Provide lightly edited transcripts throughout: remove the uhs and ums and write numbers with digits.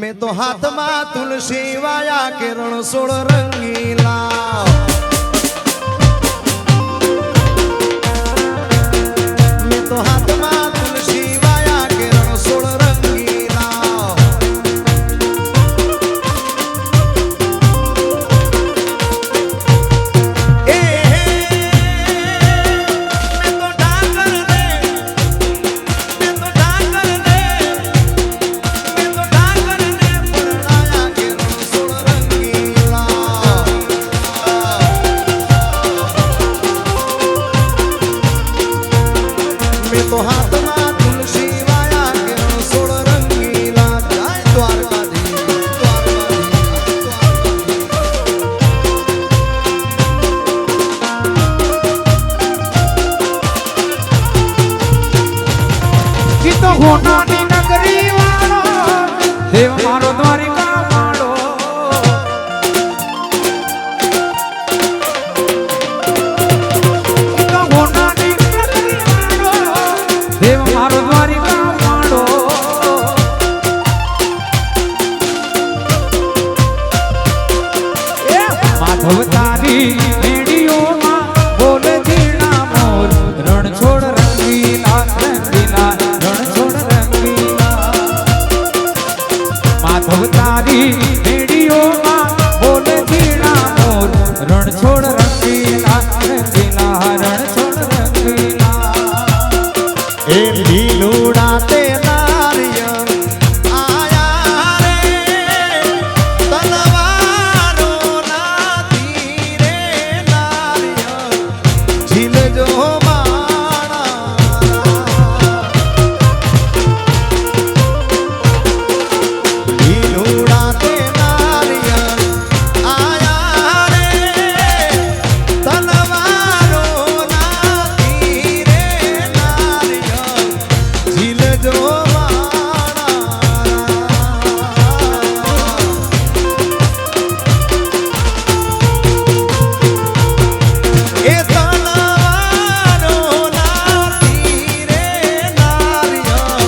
मैं तो हाथ में तुलसी वाया किरण सोड़ रंगीला मैं तो हाथ में तुलसी वाया किरण सोड़ रंगीला मैं तो डाकर दे मैं तो डाकर दे मैं तो डाकर दे पुराया किरण सोड़ रंगीला मैं तो हाथ में तुलसी वाया किरण सोड़ रंगीला जय द्वारकाधीश तो होनानी नगरी वालो देव मारो द्वारिका वालो तो होनानी नगरी वालो देव मारो द्वारिका वालो माधव तारी रेडियो में बोल जीना मोर रण छोड़ रंगीला रंगीला माधव तारी रेडियो में बोल जीना मोर रण छोड़ रंगीला रंगीला रण छोड़ रंगीला ए लीलूड़ा ते नारियल आया रे तलवारो ना तीरे नारियल झील जो माना लीलूड़ा ते नारियल आया रे तलवारो ना तीरे नारियल झील जो माना ए तलवारो ना तीरे नारियल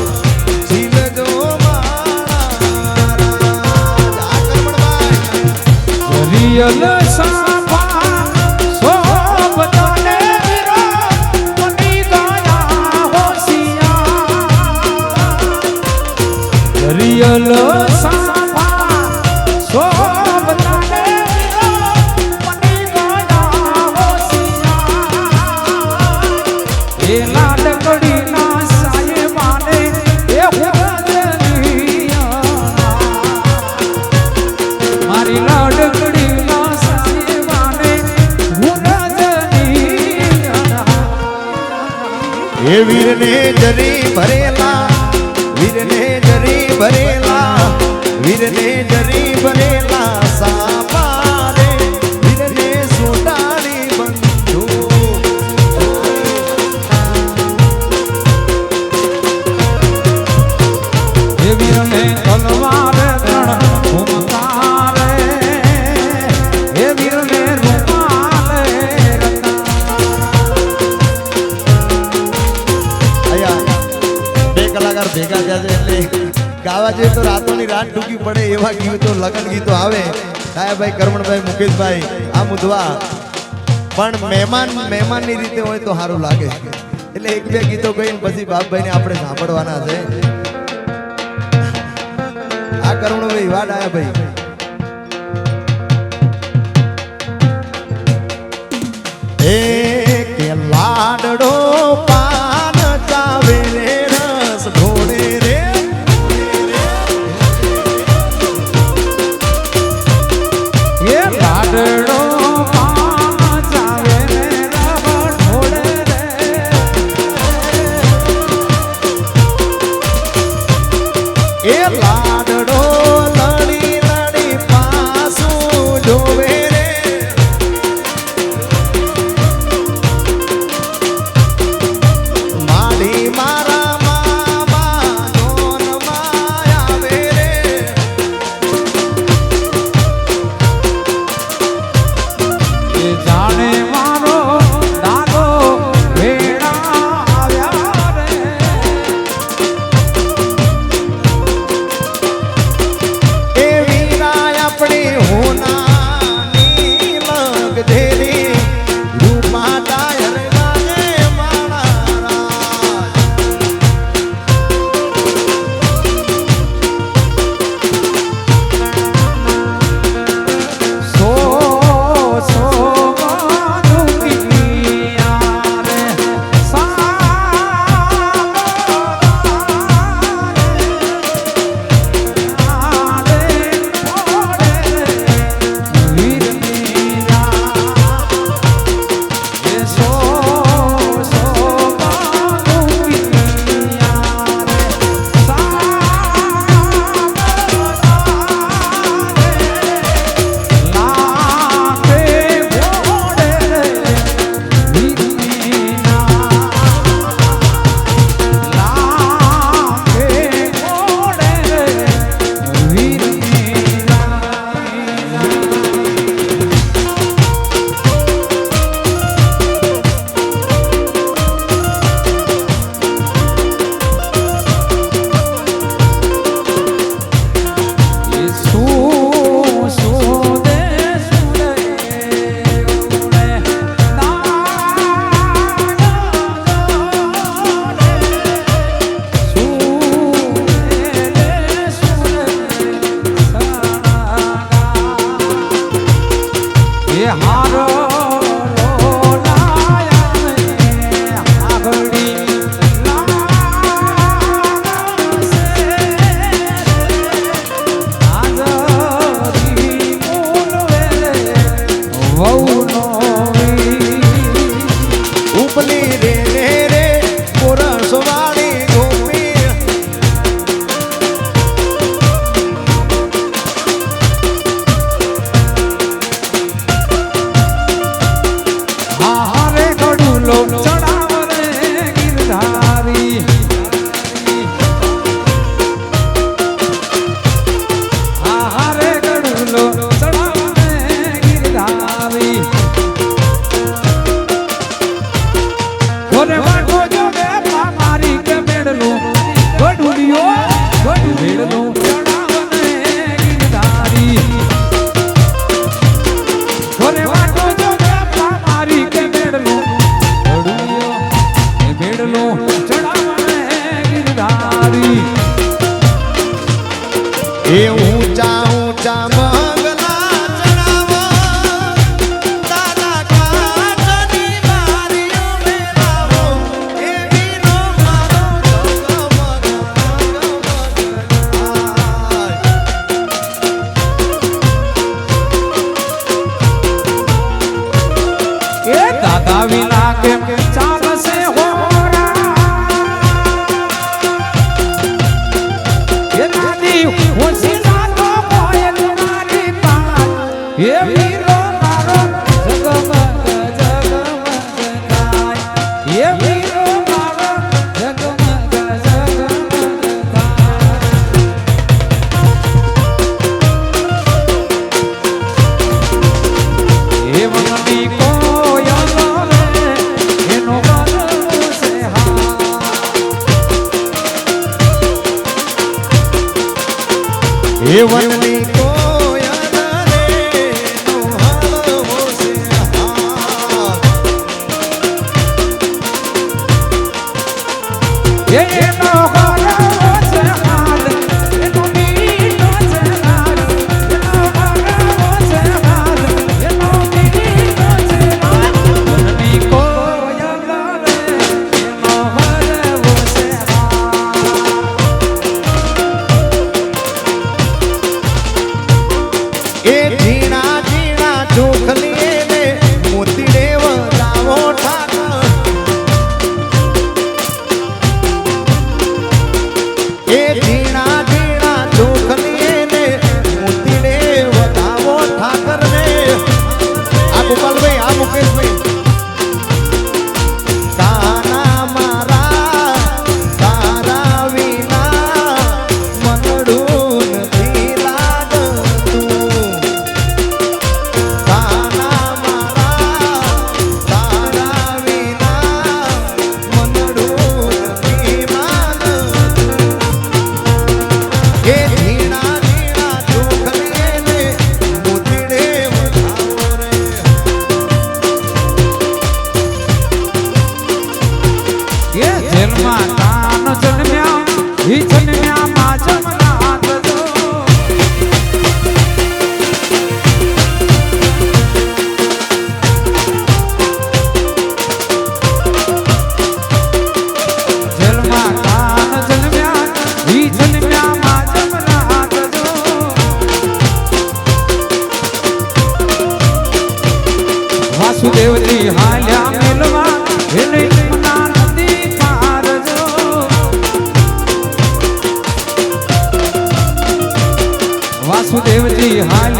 झील जो माना जाकर बड़वाई रियल साफा सोबतने विरो मुनि गाया होशिया रियल साफा सोबतने विरो मुनि गाया होशिया ए लाडकड़ी ना साये माने ए हुरदनिया मारी लाडकड़ी ना साये माने हुरदनिया ये वीर ने जरी भरेला वीर ने जरी भरेला वीर ने जरी भरेला सापा रे वीर ने सोटाड़ी बंधु ये वीर ने तलवार रण घूमकार ये वीर ने रुमाल रखा आया બે કલાકાર ભેગા થયા છે એટલે ગાવા જોઈએ તો રાતોની રાત ટૂંકી પડે એવા ગીતો લગન ગીતો આવે સાહેબભાઈ કરમણભાઈ મુકેશભાઈ આ મુદવા પણ મહેમાનની રીતે હોય તો સારું લાગે એટલે એક બે ગીતો કહીને પછી બાપભાઈને આપણે સાંભળવાના છે આ કરમણભાઈ વાડ આયા ભાઈ એ કે લાડડો પાન ચાવે રે રસ ઢોળે રે ये लाडड़ो पाँच आवे ने रव ढोले रे એ લાડડો લડી લડી પાસું જોવે રે ઊંચા ઊંચા મંગલા ચડાવો દાદા કાચની બારીઓ મેલાવો એ વીરો મારો જગમગ એ દાદા વિના કેમ ચાલશે હોરા એ નાની ઓછી લાતો કોયલ મારી પાર એ વીરો મારો જગમગ જગમગ થાય એ વીરો મારો જગમગ જગમગ થાય એ વનની કોયલ રે એનો ગરવો છે હા એ વનની કોયલ રે નો હળવો છે હાથ એનો ગરવો છે હાલ એનો મીઠો છે લાલ એનો ગરવો છે હાલ એનો મીઠો છે લાલ વનની કોયલ રે એનો ગરવો છે હાલ એ ઝીણા ઝીણા ચોખલીએ ને મોતીડે વધાવો ઠાકર એ ઝીણા ઝીણા ચોખલીએ ને મોતીડે વધાવો ઠાકર ને આ ગોપાલભાઈ આ મુકેશભાઈ તાના મારા તારા વિના મનડું નથી લાગતું તાના મારા તારા વિના મનડું નથી માગતું એ ઝીણા ઝીણા ચોખલીએ ને મોતીડે વધાવો રે એ જેલમાં કાન જન્મ્યા ઈ જન્મ્યા માં જમનાથ જો જેલમાં કાન જન્મ્યા ઈ જન્મ્યા માં જમનાથ જો વાસુદેવજી હાલ્યા મેલવા એને યમુના નદી પાર જો વાસુદેવજી હાલ્યા